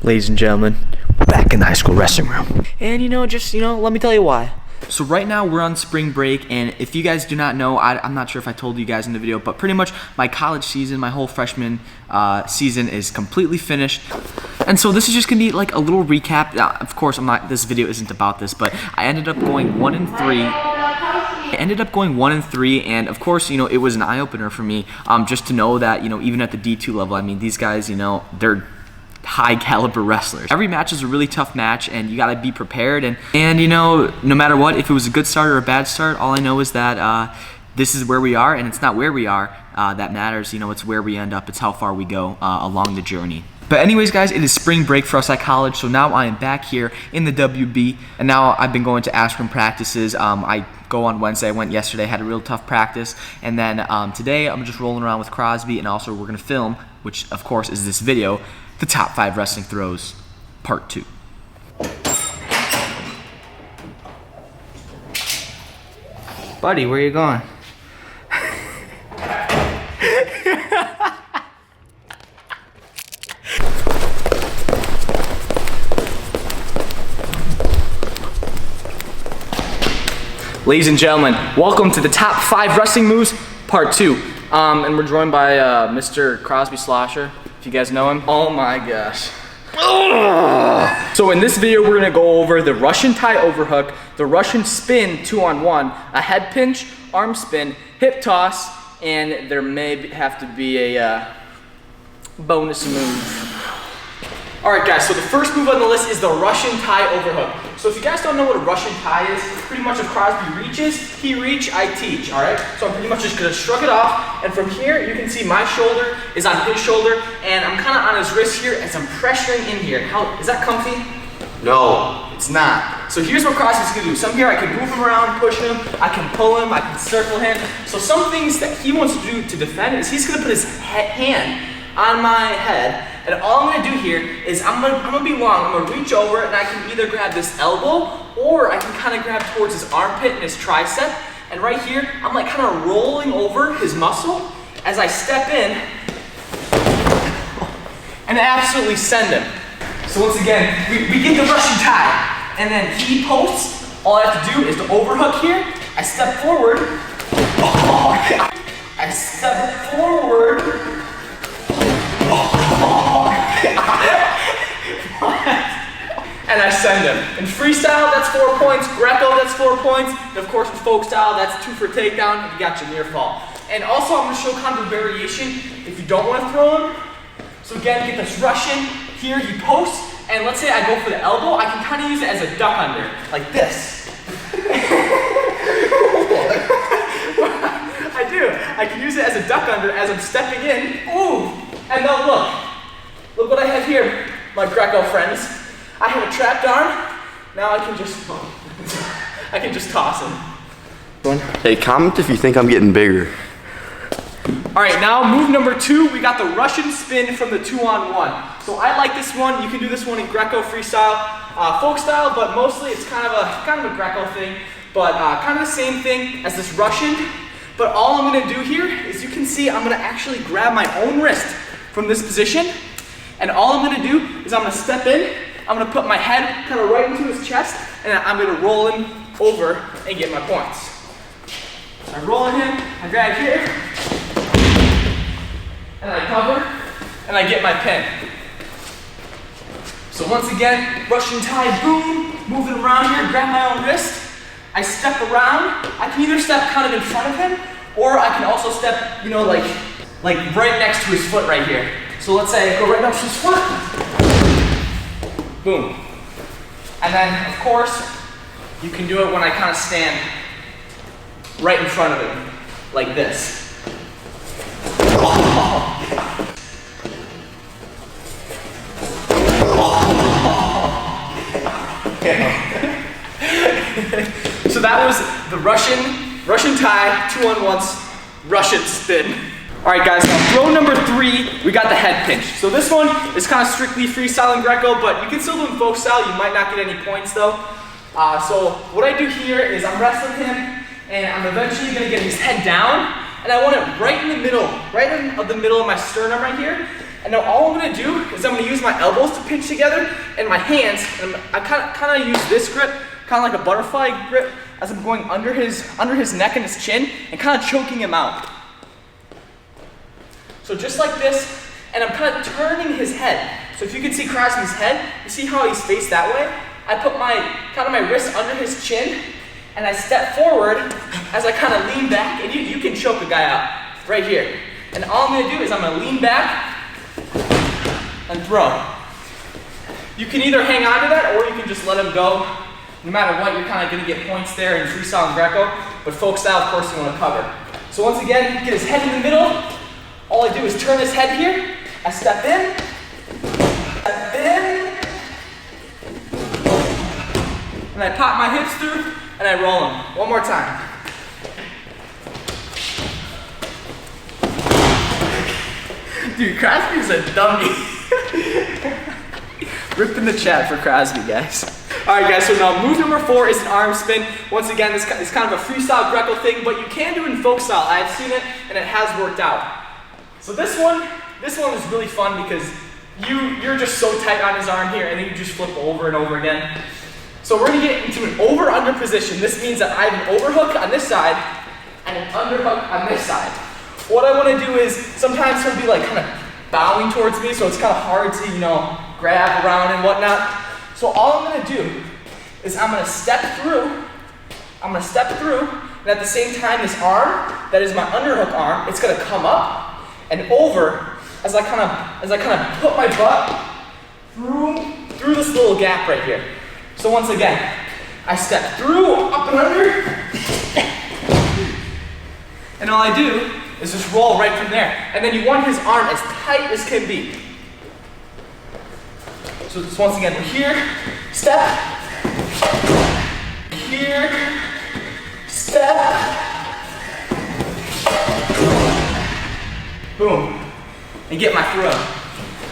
Ladies and gentlemen, we're back in the high school wrestling room. And let me tell you why. So right now we're on spring break, and if you guys do not know, I'm not sure if I told you guys in the video, but pretty much my college season, my whole freshman season is completely finished. And so this is just gonna be like a little recap. Of course, this video isn't about this, but I ended up going 1-3. And of course, it was an eye-opener for me, just to know that, even at the D2 level, I mean, these guys, they're high caliber wrestlers. Every match is a really tough match, and you gotta be prepared, and no matter what, if it was a good start or a bad start, all I know is that this is where we are, and it's not where we are that matters. It's where we end up. It's how far we go along the journey. But anyways, guys, it is spring break for us at college, so now I am back here in the WB, and now I've been going to Askren practices. I go on Wednesday. I went yesterday, had a real tough practice, and then today I'm just rolling around with Crosby, and also we're gonna film, which of course is this video, the top 5 wrestling throws, part 2. Buddy, where you going? Ladies and gentlemen, welcome to the top 5 wrestling moves, part 2. And we're joined by Mr. Crosby Slosher, if you guys know him. Oh my gosh. So in this video, we're gonna go over the Russian tie overhook, the Russian spin 2-on-1, a head pinch, arm spin, hip toss, and there may have to be a bonus move. Alright guys, so the first move on the list is the Russian tie overhook. So if you guys don't know what a Russian tie is, pretty much if Crosby reaches, he reach, I teach, alright? So I'm pretty much just gonna shrug it off, and from here, you can see my shoulder is on his shoulder, and I'm kinda on his wrist here as I'm pressuring in here. Is that comfy? No. It's not. So here's what Crosby's gonna do. Some here I can move him around, push him, I can pull him, I can circle him. So some things that he wants to do to defend is he's gonna put his hand on my head, and all I'm gonna do here is I'm gonna be long. I'm gonna reach over, and I can either grab this elbow, or I can kind of grab towards his armpit and his tricep. And right here, I'm like kind of rolling over his muscle as I step in and absolutely send him. So once again, we get the Russian tie, and then he posts. All I have to do is to overhook here. I step forward. Oh God. I step forward. And I send him. In freestyle, that's 4 points. Greco, that's 4 points. And of course, with folkstyle, that's 2 for takedown. And you got your near fall. And also, I'm going to show kind of a variation if you don't want to throw him. So again, get this Russian. Here, he posts. And let's say I go for the elbow. I can kind of use it as a duck under, like this. I do. I can use it as a duck under as I'm stepping in. Ooh. And now look what I have here, my Greco friends. I have a trapped arm. Now I can just toss him. Hey, comment if you think I'm getting bigger. All right, now move number 2, we got the Russian spin from the 2-on-1. So I like this one. You can do this one in Greco, freestyle, folk style, but mostly it's kind of a Greco thing, but kind of the same thing as this Russian. But all I'm gonna do here is, you can see I'm gonna actually grab my own wrist from this position, and all I'm gonna do is I'm gonna step in, I'm gonna put my head kind of right into his chest, and I'm gonna roll him over and get my points. So I roll him, I grab here, and I cover, and I get my pin. So once again, Russian tie, boom, moving around here, grab my own wrist, I step around. I can either step kind of in front of him, or I can also step, like right next to his foot right here. So let's say I go right next to his foot, boom. And then, of course, you can do it when I kind of stand right in front of him, like this. So that was the Russian tie, 2-on-1s, Russian spin. All right, guys, now throw number 3, we got the head pinch. So this one is kind of strictly freestyle and Greco, but you can still do in folk style. You might not get any points though. So what I do here is I'm wrestling him, and I'm eventually gonna get his head down, and I want it right in the middle, right in the middle of my sternum right here. And now all I'm gonna do is I'm gonna use my elbows to pinch together and my hands, and I kind of use this grip, kind of like a butterfly grip, as I'm going under his neck and his chin and kind of choking him out. So just like this, and I'm kind of turning his head. So if you can see Crosby's head, you see how he's faced that way? I put my wrist under his chin, and I step forward as I kind of lean back, and you can choke a guy out right here. And all I'm gonna do is I'm gonna lean back and throw. You can either hang on to that or you can just let him go. No matter what, you're kind of gonna get points there in freestyle and greco, but folk style, of course, you wanna cover. So once again, get his head in the middle. All I do is turn his head here. I step in, and I pop my hips through, and I roll him. One more time. Dude, Crosby's a dummy. Rip in the chat for Crosby, guys. All right, guys, so now move number 4 is an arm spin. Once again, this is kind of a freestyle greco thing, but you can do it in folk style. I've seen it, and it has worked out. So this one is really fun because you're just so tight on his arm here, and then you just flip over and over again. So we're gonna get into an over-under position. This means that I have an overhook on this side and an underhook on this side. What I wanna do is, sometimes he'll be like kind of bowing towards me, so it's kind of hard to, grab around and whatnot. So all I'm gonna do is I'm gonna step through, and at the same time, this arm, that is my underhook arm, it's gonna come up and over as I kind of put my butt through this little gap right here. So once again, I step through, up and under, and all I do is just roll right from there. And then you want his arm as tight as can be. So just once again, here, step, here, step, boom, and get my throw.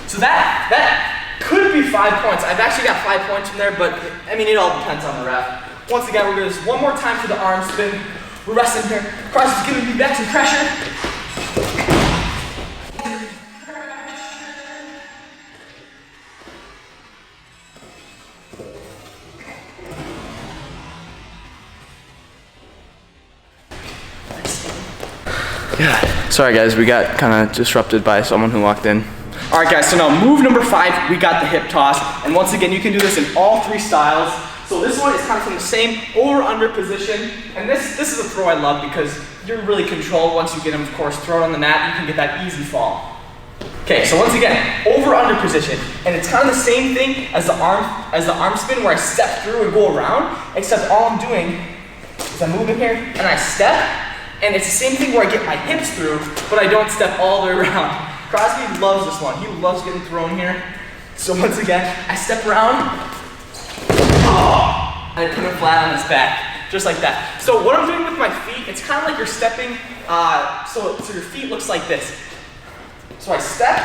So that could be 5 points. I've actually got 5 points from there, but I mean, it all depends on the ref. Once again, we're gonna do this one more time for the arm spin. We're wrestling here. Cross is giving me back some pressure. God. Sorry guys, we got kind of disrupted by someone who walked in. All right guys, so now move number 5, we got the hip toss. And once again, you can do this in all 3 styles. So this one is kind of from the same over-under position. And this is a throw I love because you're really controlled once you get him, of course, thrown on the mat, you can get that easy fall. Okay, so once again, over-under position. And it's kind of the same thing as the arm spin where I step through and go around, except all I'm doing is I'm moving here and I step. And it's the same thing where I get my hips through, but I don't step all the way around. Crosby loves this one. He loves getting thrown here. So once again, I step around, and I put him flat on his back, just like that. So what I'm doing with my feet, it's kind of like you're stepping, so your feet looks like this. So I step,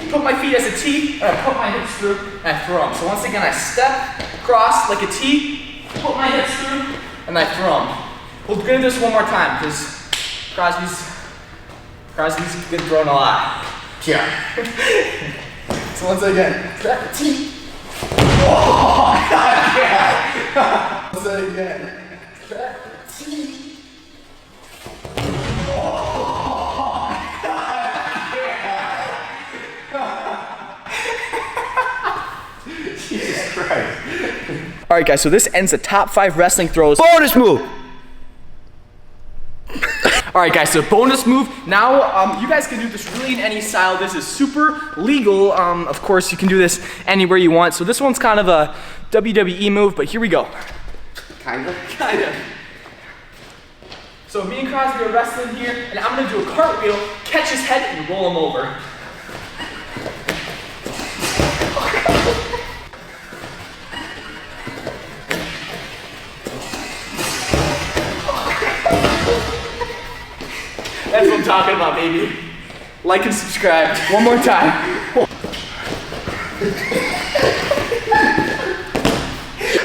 put my feet as a T, and I put my hips through, and I throw them. So once again, I step, cross like a T, put my hips through, and I throw them. We're gonna do this one more time because Crosby's been thrown a lot. Yeah. So once again, step T. Oh, God, yeah. Once again, step T. Oh, God, yeah. Jesus Christ. All right, guys. So this ends the top 5 wrestling throws. Bonus move. All right, guys, so bonus move. Now, you guys can do this really in any style. This is super legal. Of course, you can do this anywhere you want. So this one's kind of a WWE move, but here we go. Kinda. So me and Crosby are wrestling here, and I'm gonna do a cartwheel, catch his head, and roll him over. That's what I'm talking about, baby. Like and subscribe. One more time.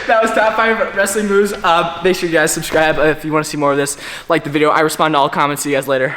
That was top 5 wrestling moves. Make sure you guys subscribe if you want to see more of this. Like the video. I respond to all comments. See you guys later.